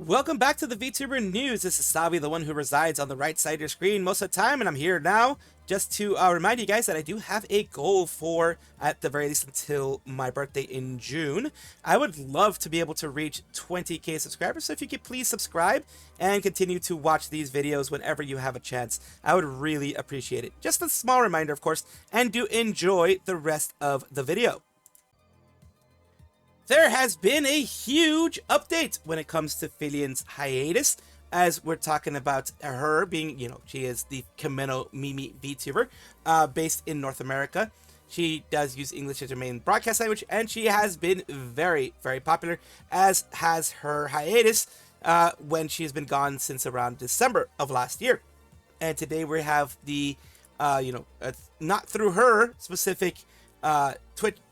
Welcome back to the VTuber News. This is Salvi, the one who resides on the right side of your screen most of the time, and I'm here now just to remind you guys that I do have a goal for, at the very least, until my birthday in June. I would love to be able to reach 20k subscribers, so if you could please subscribe and continue to watch these videos whenever you have a chance, I would really appreciate it. Just a small reminder, of course, and do enjoy the rest of the video. There has been a huge update when it comes to Filian's hiatus, as we're talking about her being, she is the Kamila Mimi VTuber based in North America. She does use English as her main broadcast language, and she has been very, very popular, as has her hiatus when she has been gone since around December of last year. And today we have the, not through her specific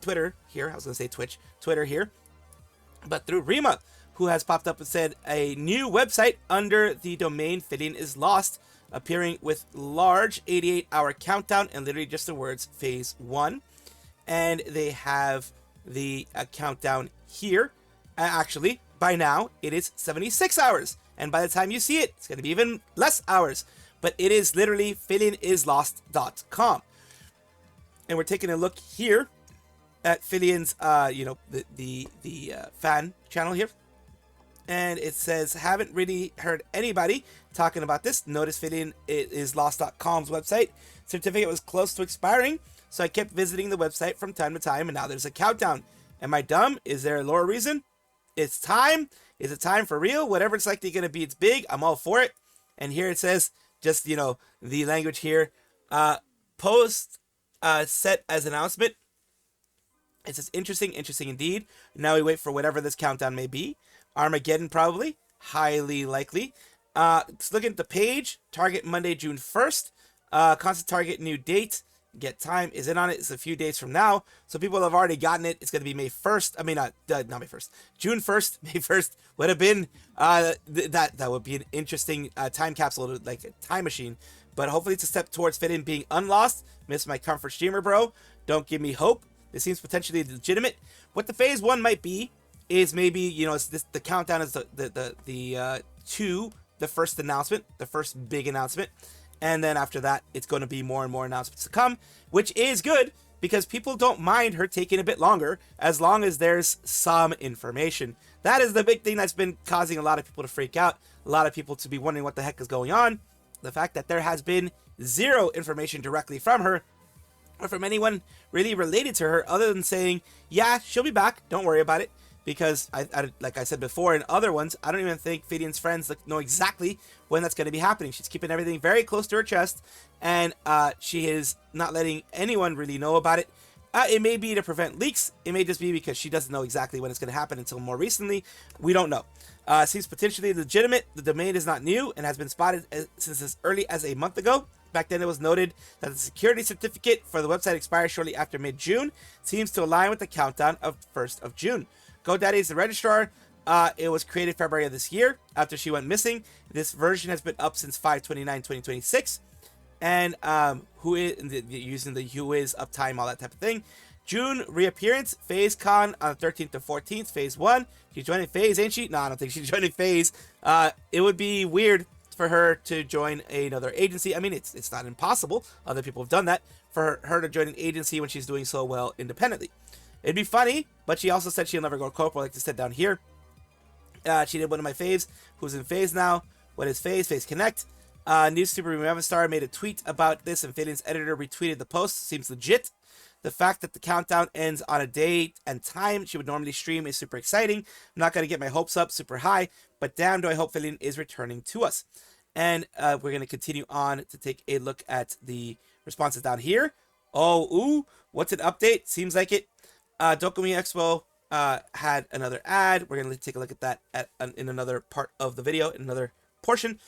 Twitter here, I was going to say Twitter here, but through Rima, who has popped up and said a new website under the domain Filian is lost, appearing with large 88-hour countdown and literally just the words phase 1. And they have the countdown here. Actually, by now, it is 76 hours. And by the time you see it, it's going to be even less hours. But it is literally filianislost.com. And we're taking a look here at Filian's, the fan channel here. And it says, haven't really heard anybody talking about this. Notice filianislost.com's website certificate was close to expiring, so I kept visiting the website from time to time, and now there's a countdown. Am I dumb? Is there a lower reason? It's time. Is it time for real? Whatever it's likely going to be, it's big. I'm all for it. And here it says, just, the language here, post set as announcement. It says interesting indeed. Now we wait for whatever this countdown may be. Armageddon probably, highly likely. Let's look at the page. Target Monday, June 1st. Constant target new date. Get time is in on it. It's a few days from now, so people have already gotten it. It's going to be May 1st. I mean, not May 1st. June 1st. May 1st would have been that would be an interesting time capsule, like a time machine. But hopefully it's a step towards Filian being unlost. Miss my comfort streamer, bro. Don't give me hope. This seems potentially legitimate. What the phase 1 might be is maybe, it's this, the countdown is to the first announcement, the first big announcement. And then after that, it's going to be more and more announcements to come, which is good because people don't mind her taking a bit longer as long as there's some information. That is the big thing that's been causing a lot of people to freak out, a lot of people to be wondering what the heck is going on. The fact that there has been zero information directly from her or from anyone really related to her other than saying, yeah, she'll be back, don't worry about it. Because, like I said before in other ones, I don't even think Filian's friends know exactly when that's going to be happening. She's keeping everything very close to her chest, and she is not letting anyone really know about it. It may be to prevent leaks. It may just be because she doesn't know exactly when it's going to happen until more recently. We don't know. Seems potentially legitimate. The domain is not new and has been spotted since as early as a month ago. Back then, it was noted that the security certificate for the website expires shortly after mid-June. Seems to align with the countdown of 1st of June. GoDaddy is the registrar. It was created February of this year after she went missing. This version has been up since 5/29/2026. And who is using the who is uptime, all that type of thing. June reappearance, Phase Con on the 13th to 14th, Phase 1. She's joining Phase, ain't she? No, I don't think she's joining Phase. It would be weird for her to join another agency. I mean, it's not impossible. Other people have done that. For her to join an agency when she's doing so well independently. It'd be funny, but she also said she'll never go corporate, like I said down here. She did one of my faves, who's in Phase now. What is Phase? Phase Connect. News Super Evenstar made a tweet about this, and Filian's editor retweeted the post. Seems legit. The fact that the countdown ends on a date and time she would normally stream is super exciting. I'm not going to get my hopes up super high, but damn, do I hope Filian is returning to us. And we're going to continue on to take a look at the responses down here. Oh, ooh, what's an update? Seems like it. Dokomi Expo had another ad. We're going to take a look at that in another part of the video, in another portion.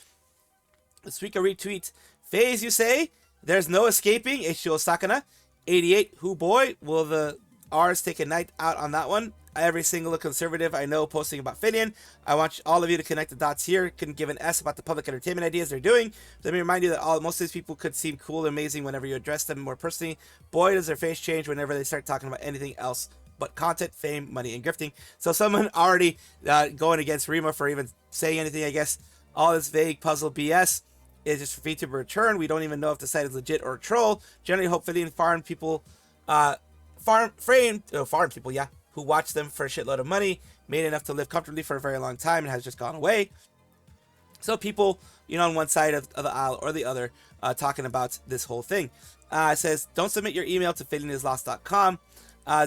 Suika retweet. Phase, you say? There's no escaping. Ishio Sakana. 88. Who boy? Will the R's take a night out on that one? Every single conservative I know posting about Filian. I want all of you to connect the dots here. Couldn't give an S about the public entertainment ideas they're doing. Let me remind you that most of these people could seem cool and amazing whenever you address them more personally. Boy, does their face change whenever they start talking about anything else but but content, fame, money, and grifting. So someone already going against Rima for even saying anything, I guess. All this vague puzzle BS is just for VTuber return. We don't even know if the site is legit or a troll. Generally hope Filian farm people, farm people, yeah, who watch them for a shitload of money, made enough to live comfortably for a very long time, and has just gone away. So people, you know, on one side of the aisle or the other, talking about this whole thing. It says, don't submit your email to filianislost.com.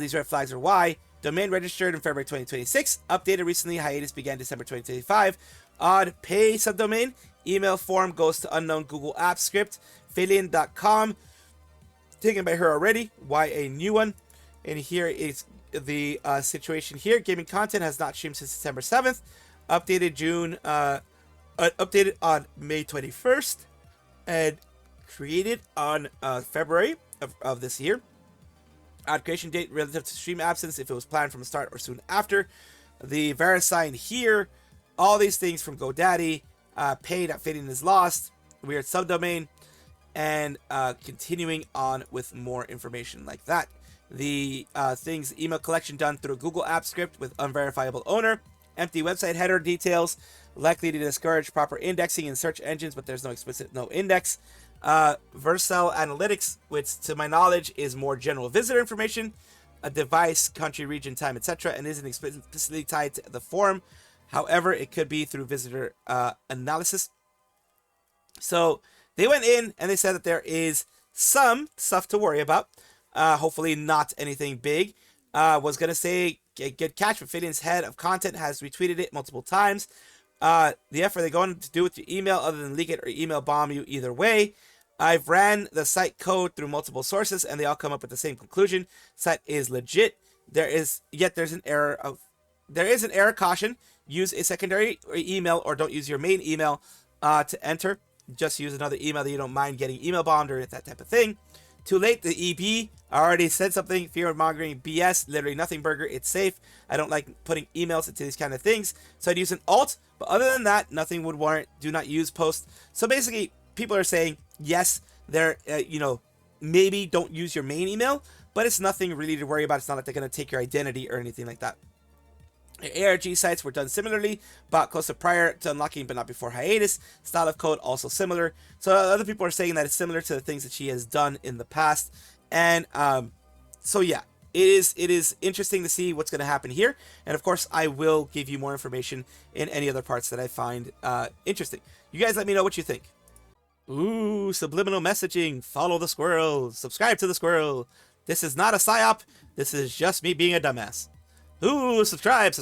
These red flags are why. Domain registered in February 2026. Updated recently. Hiatus began December 2025. Odd pay subdomain. Email form goes to unknown Google Apps script. Filian.com. Taken by her already. Why a new one? And here is the situation here. Gaming content has not streamed since December 7th. Updated on May 21st and created on February of this year. Odd creation date relative to stream absence if it was planned from the start or soon after. The VeriSign here. All these things from GoDaddy. Paid at Filian is lost. Weird subdomain. And continuing on with more information like that. The things, email collection done through a Google Apps script with unverifiable owner. Empty website header details. Likely to discourage proper indexing in search engines, but there's no explicit no index. Vercel Analytics, which to my knowledge is more general visitor information, a device, country, region, time, etc., and isn't explicitly tied to the forum. However, it could be through visitor analysis. So they went in and they said that there is some stuff to worry about. Hopefully not anything big. Was going to say, good catch, but Filian's head of content has retweeted it multiple times. The effort they're going to do with your email other than leak it or email bomb you either way. I've ran the site code through multiple sources and they all come up with the same conclusion. Site is legit. There's an error caution. Use a secondary email or don't use your main email to enter. Just use another email that you don't mind getting email bombed or that type of thing. Too late, the EB already said something. Fear mongering BS, literally nothing burger, it's safe. I don't like putting emails into these kind of things. So I'd use an alt, but other than that, nothing would warrant do not use post. So basically, people are saying, yes, they're, maybe don't use your main email, but it's nothing really to worry about. It's not like they're going to take your identity or anything like that. ARG sites were done similarly, bought close to prior to unlocking but not before hiatus. Style of code also similar. So other people are saying that it's similar to the things that she has done in the past. And so yeah, it is interesting to see what's going to happen here. And of course, I will give you more information in any other parts that I find interesting. You guys let me know what you think. Ooh, subliminal messaging. Follow the squirrel. Subscribe to the squirrel. This is not a psyop. This is just me being a dumbass. Ooh, subscribe.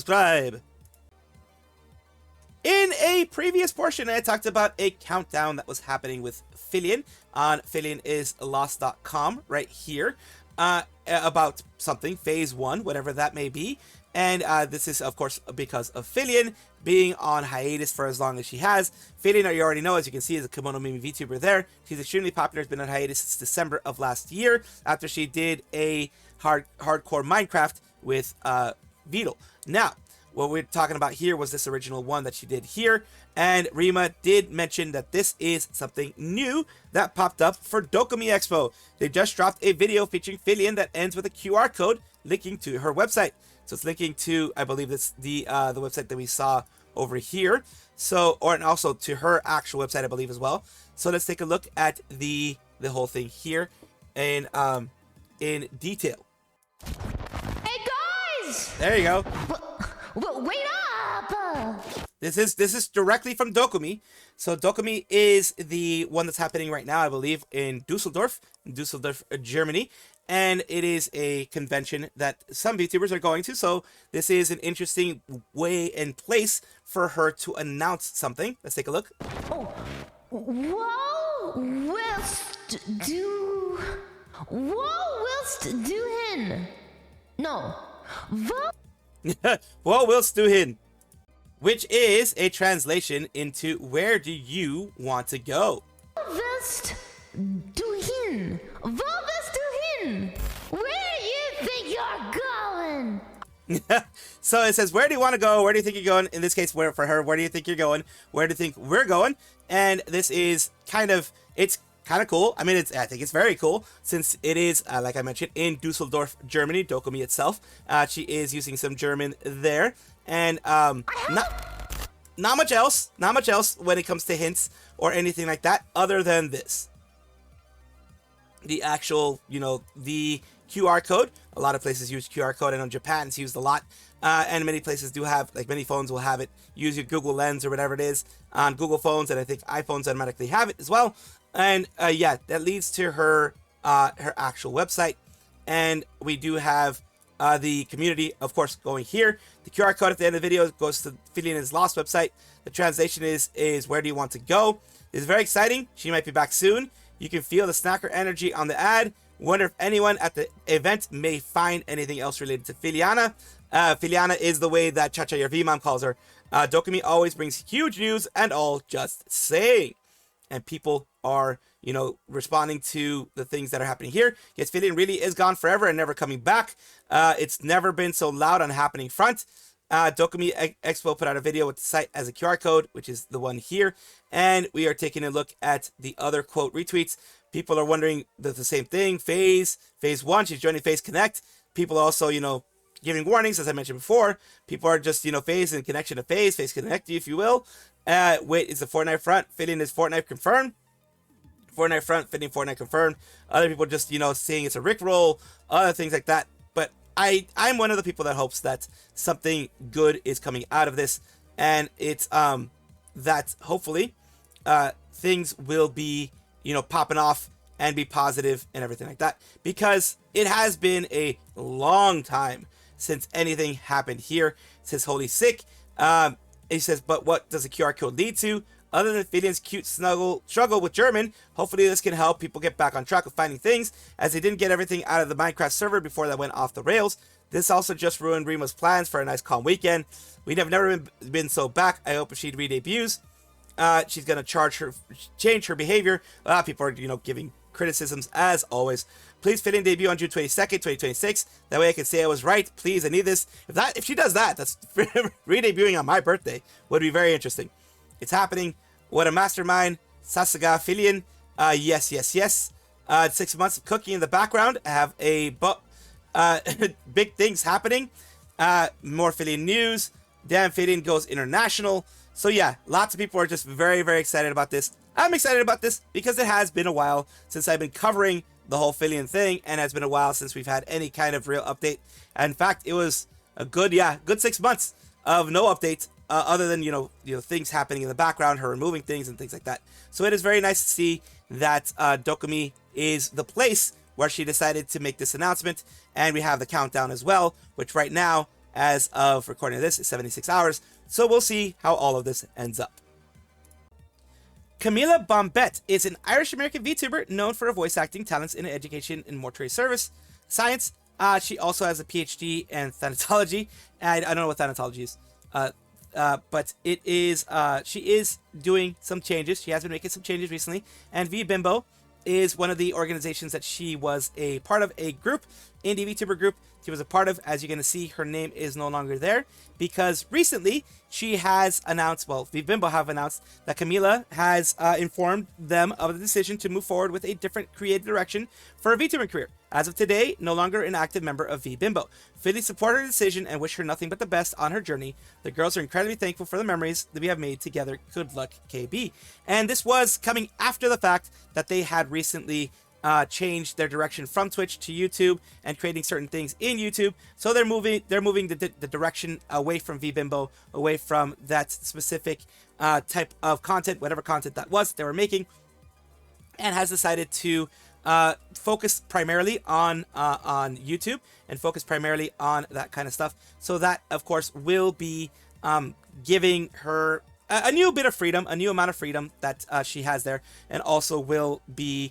In a previous portion, I talked about a countdown that was happening with Filian on filianislost.com right here about something, phase 1, whatever that may be. And this is, of course, because of Filian being on hiatus for as long as she has. Filian, you already know, as you can see, is a Kimono Mimi VTuber there. She's extremely popular, has been on hiatus since December of last year after she did a hardcore Minecraft with Beetle. Now, what we're talking about here was this original one that she did here, and Rima did mention that this is something new that popped up for Dokomi Expo. They just dropped a video featuring Filian that ends with a QR code linking to her website. So it's linking to, I believe it's the website that we saw over here. So, and also to her actual website, I believe as well. So let's take a look at the whole thing here in detail. There you go. Wait up! This is directly from Dokomi. So Dokomi is the one that's happening right now, I believe, in Dusseldorf, Germany. And it is a convention that some VTubers are going to. So this is an interesting way and place for her to announce something. Let's take a look. Oh, what willst du hin? No. What willst du hin? Which is a translation into where do you want to go? Willst du hin? Wo willst du hin? Where do you think you're going? So it says, where do you want to go? Where do you think you're going? In this case, where for her, where do you think you're going? Where do you think we're going? And this is kind of, it's kind of cool. I mean, I think it's very cool since it is, like I mentioned, in Dusseldorf, Germany, Dokomi itself. She is using some German there, and not much else when it comes to hints or anything like that, other than this. The actual, the QR code. A lot of places use QR code. I know Japan it's used a lot. And many places do have, like many phones will have it. Use your Google Lens or whatever it is on Google phones. And I think iPhones automatically have it as well. And yeah, that leads to her actual website. And we do have the community, of course, going here. The QR code at the end of the video goes to Filian's Lost website. The translation is where do you want to go? It's very exciting. She might be back soon. You can feel the snacker energy on the ad. Wonder if anyone at the event may find anything else related to Filiana. Filiana is the way that Chacha, your V-mom, calls her. Dokomi always brings huge news and all just saying. And people are, responding to the things that are happening here. Yes, Filian really is gone forever and never coming back. It's never been so loud on happening front. Dokomi Expo put out a video with the site as a QR code, which is the one here. And we are taking a look at the other quote retweets. People are wondering the same thing. Phase 1, she's joining Phase Connect. People also, giving warnings, as I mentioned before. People are just, Phase in connection to Phase Connect, if you will. Wait, is the Fortnite front. Fitting is Fortnite confirmed. Fortnite front, fitting Fortnite confirmed. Other people just, saying it's a Rickroll, other things like that. But I'm one of the people that hopes that something good is coming out of this. And it's that hopefully things will be, popping off and be positive and everything like that. Because it has been a long time since anything happened here, since Holy Sick. He says, but what does the QR code lead to? Other than Filian's cute struggle with German, hopefully this can help people get back on track of finding things, as they didn't get everything out of the Minecraft server before that went off the rails. This also just ruined Rima's plans for a nice calm weekend. We have never been so back. I hope if she re-debuts, she's going to change her behavior. A lot of people are, giving criticisms as always. Please Filian debut on June 22nd, 2026. That way I can say I was right. Please, I need this. If she does that, that's re-debuting on my birthday. Would be very interesting. It's happening. What a mastermind. Sasaga Filian. Yes. 6 months of cooking in the background. I have a big things happening. More Filian news. Damn, Filian goes international. So yeah, lots of people are just very, very excited about this. I'm excited about this because it has been a while since I've been covering the whole Filian thing, and it's been a while since we've had any kind of real update. And in fact, it was a good 6 months of no updates, other than things happening in the background, her removing things and things like that. So it is very nice to see that Dokomi is the place where she decided to make this announcement, and we have the countdown as well, which right now, as of recording this, is 76 hours. So we'll see how all of this ends up. Kamila Bombette is an Irish-American VTuber known for her voice acting talents in education and mortuary service science. She also has a PhD in thanatology. I don't know what thanatology is, but it is. She is doing some changes. She has been making some changes recently. And VBimbo is one of the organizations that she was a part of, a group, indie VTuber group she was a part of. As you're going to see, her name is no longer there because recently she has announced, VBimbo have announced that Kamila has informed them of the decision to move forward with a different creative direction for her VTuber career. As of today, no longer an active member of VBimbo. Philly support her decision and wish her nothing but the best on her journey. The girls are incredibly thankful for the memories that we have made together. Good luck, KB. And this was coming after the fact that they had recently changed their direction from Twitch to YouTube and creating certain things in YouTube. So they're moving the direction away from VBimbo, away from that specific type of content, whatever content that was they were making, and has decided to focus primarily on YouTube and focus primarily on that kind of stuff. So that, of course, will be giving her a new bit of freedom, a new amount of freedom that she has there, and also will be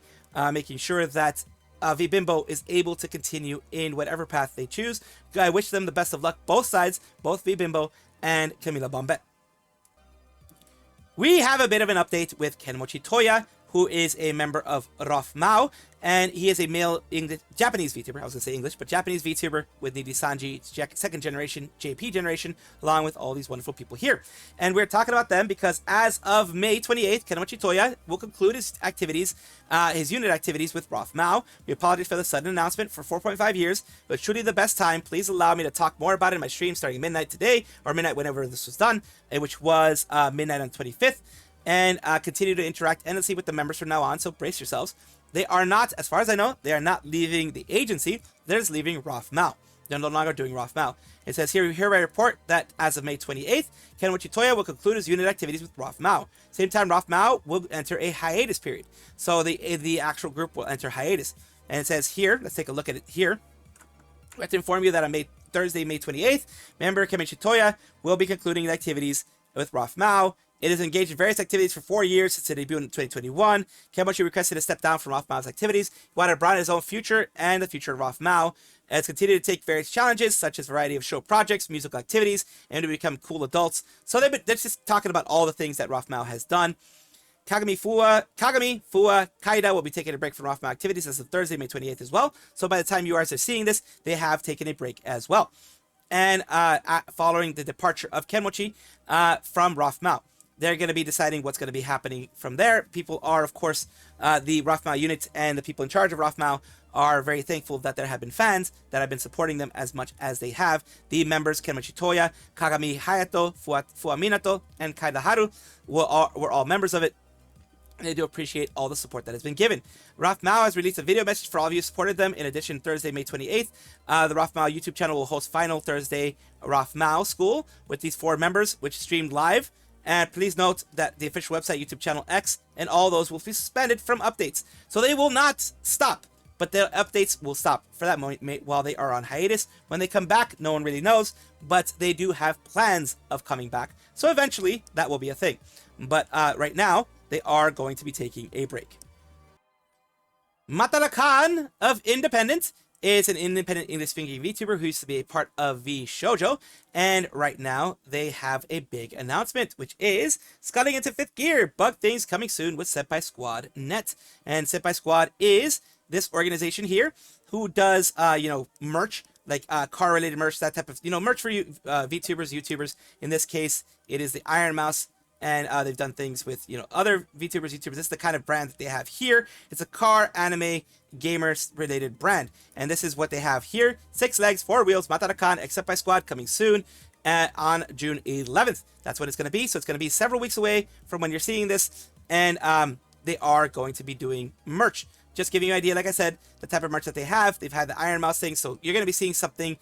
making sure that VBimbo is able to continue in whatever path they choose. I wish them the best of luck, both sides, both VBimbo and Kamila Bombette. We have a bit of an update with Kenmochi Toya, who is a member of Roth Mao, and he is a male Japanese VTuber. I was going to say English, but Japanese VTuber with Nijisanji, second generation, JP generation, along with all these wonderful people here. And we're talking about them because as of May 28th, Kenmochi Toya will conclude his activities, his unit activities with Roth Mao. We apologize for the sudden announcement for 4.5 years, but truly the best time. Please allow me to talk more about it in my stream starting midnight today, or midnight whenever this was done, which was midnight on 25th. And continue to interact endlessly with the members from now on, so brace yourselves. They are not, as far as I know, they are not leaving the agency. They're just leaving Roth Mao. They're no longer doing Roth Mao. It says here, hereby report that as of May 28th, Kenmochi Toya will conclude his unit activities with Roth Mao. Same time, Roth Mao will enter a hiatus period. So the actual group will enter hiatus. And it says here, let's take a look at it here. We have to inform you that on Thursday, May 28th, member Kenmochi Toya will be concluding the activities with Roth Mao. It is engaged in various activities for 4 years since its debut in 2021. Kenmochi requested to step down from Roth Mao's activities. He wanted to broaden his own future and the future of Roth Mao. Has continued to take various challenges, such as a variety of show projects, musical activities, and to become cool adults. So they're just talking about all the things that Roth Mao has done. Kagami, Fua, Kaida will be taking a break from Roth Mao activities as of Thursday, May 28th as well. So by the time you guys are seeing this, they have taken a break as well. And following the departure of Kenmochi from Roth Mao, they're going to be deciding what's going to be happening from there. People are, of course, the Roth Mao unit and the people in charge of Roth Mao are very thankful that there have been fans that have been supporting them as much as they have. The members, Kenmochi Toya, Kagami Hayato, Fua Minato, and Kaida Haru were all members of it. And they do appreciate all the support that has been given. Roth Mao has released a video message for all of you who supported them. In addition, Thursday, May 28th, the Roth Mao YouTube channel will host Final Thursday Roth Mao School with these 4 members, which streamed live. And please note that the official website, YouTube channel X, and all those will be suspended from updates. So they will not stop, but the updates will stop for that moment while they are on hiatus. When they come back, no one really knows, but they do have plans of coming back. So eventually, that will be a thing. But right now, they are going to be taking a break. Matara Khan of Independent is an independent English-speaking VTuber who used to be a part of VShoujo, and right now they have a big announcement, which is scuttling into 5th gear. Bug things coming soon with Senpai Squad Net, and Senpai Squad is this organization here who does merch, like car-related merch, that type of merch for you VTubers, YouTubers. In this case, it is the Iron Mouse. And they've done things with, other VTubers, YouTubers. This is the kind of brand that they have here. It's a car, anime, gamers-related brand. And this is what they have here. 6 legs, 4 wheels, Matara-kan, except by Squad, coming soon on June 11th. That's what it's going to be. So it's going to be several weeks away from when you're seeing this. And they are going to be doing merch. Just giving you an idea, like I said, the type of merch that they have. They've had the Iron Mouse thing. So you're going to be seeing something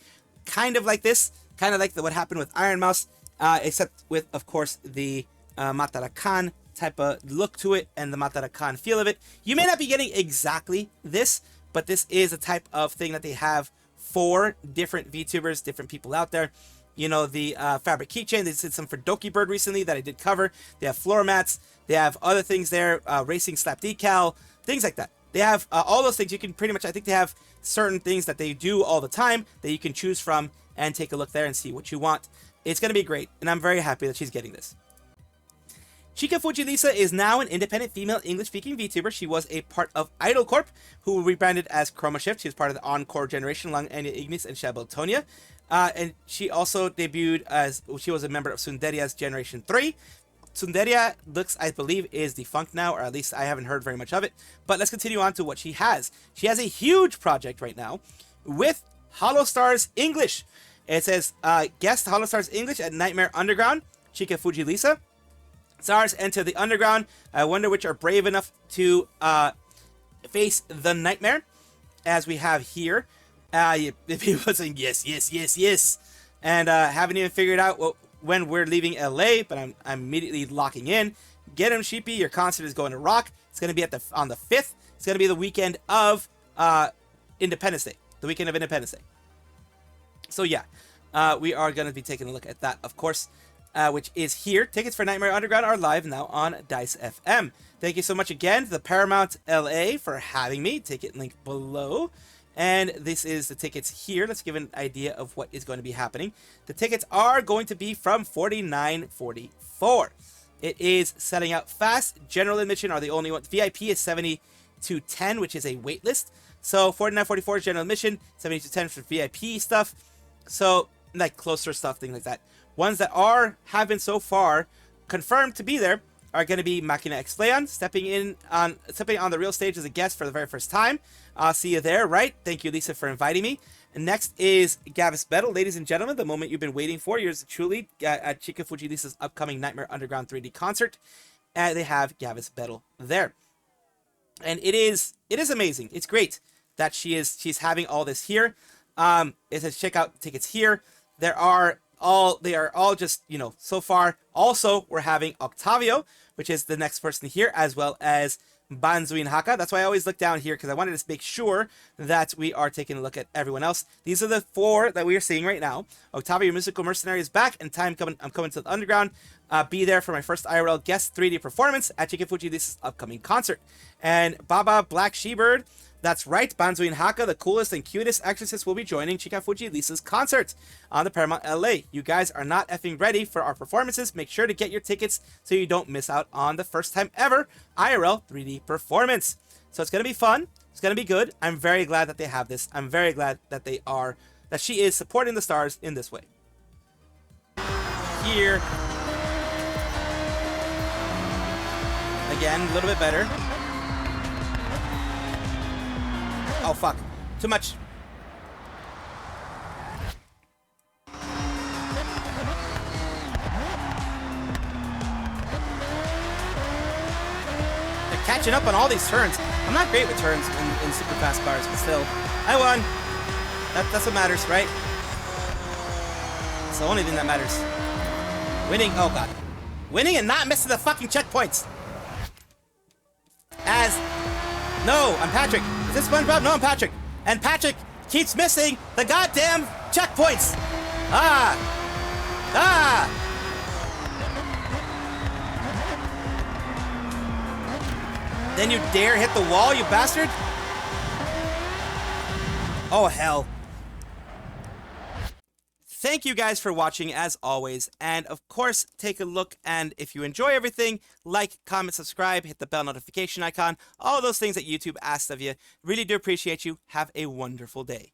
kind of like this. Kind of like what happened with Iron Mouse. Except with, of course, the Matara-kan type of look to it and the Matara-kan feel of it. You may not be getting exactly this, but this is a type of thing that they have for different VTubers, different people out there. The fabric keychain, they did some for Doki Bird recently that I did cover. They have floor mats. They have other things there, racing slap decal, things like that. They have all those things. You can pretty much, I think they have certain things that they do all the time that you can choose from and take a look there and see what you want. It's going to be great, and I'm very happy that she's getting this. Chikafuji Lisa is now an independent female English-speaking VTuber. She was a part of Idol Corp, who rebranded as Chroma Shift. She was part of the Encore generation along Anya Ignis and Shabeltonia. And she also debuted as, she was a member of Tsunderia's Generation 3. Tsunderia looks, I believe, is defunct now, or at least I haven't heard very much of it. But let's continue on to what she has. She has a huge project right now with Holostars English. It says, guest Holostars English at Nightmare Underground, Chikafuji Lisa. Stars enter the underground. I wonder which are brave enough to face the nightmare, as we have here. People saying yes, yes, yes, yes, and haven't even figured out when we're leaving LA, but I'm immediately locking in. Get him, Sheepy. Your concert is going to rock. It's going to be on the 5th. It's going to be the weekend of Independence Day. The weekend of Independence Day. So yeah, we are going to be taking a look at that, of course. Which is here. Tickets for Nightmare Underground are live now on Dice FM. Thank you so much again to the Paramount LA for having me. Ticket link below. And this is the tickets here. Let's give an idea of what is going to be happening. The tickets are going to be from $49.44. It is selling out fast. General admission are the only ones. VIP is 70 to 10, which is a wait list. So 49.44 is general admission, 70 to 10 for VIP stuff. So like closer stuff, things like that. Ones that have been so far confirmed to be there are going to be Machina X Leon stepping on the real stage as a guest for the very first time. I'll see you there, right? Thank you, Lisa, for inviting me. And next is Gavis Battle. Ladies and gentlemen, the moment you've been waiting for. Yours truly at Chikafuji Lisa's upcoming Nightmare Underground 3D concert. And they have Gavis Battle there. And it is amazing. It's great that she's having all this here. It says check out tickets here. They are all just, you know, so far. Also, we're having Octavio, which is the next person here, as well as Banzuin Haka. That's why I always look down here, because I wanted to make sure that we are taking a look at everyone else. These are the 4 that we are seeing right now. Octavio, your musical mercenary, is back, and I'm coming to the underground. Be there for my first IRL guest 3D performance at Chikafuji this upcoming concert. And Baba Black She-Bird, that's right, Banzuin Haka, the coolest and cutest exorcist, will be joining Chikafuji Lisa's concert on the Paramount LA. You guys are not effing ready for our performances. Make sure to get your tickets so you don't miss out on the first time ever IRL 3D performance. So it's going to be fun. It's going to be good. I'm very glad that they have this. I'm very glad that that she is supporting the stars in this way. Here. Again, a little bit better. Oh, fuck. Too much. They're catching up on all these turns. I'm not great with turns in super fast cars, but still. I won. That's what matters, right? It's the only thing that matters. Winning. Oh, God. Winning and not missing the fucking checkpoints. No, I'm Patrick. Is this SpongeBob? No, I'm Patrick. And Patrick keeps missing the goddamn checkpoints. Then you dare hit the wall, you bastard? Oh, hell. Thank you guys for watching, as always, and of course, take a look, and if you enjoy everything, like, comment, subscribe, hit the bell notification icon, all those things that YouTube asks of you. Really do appreciate you. Have a wonderful day.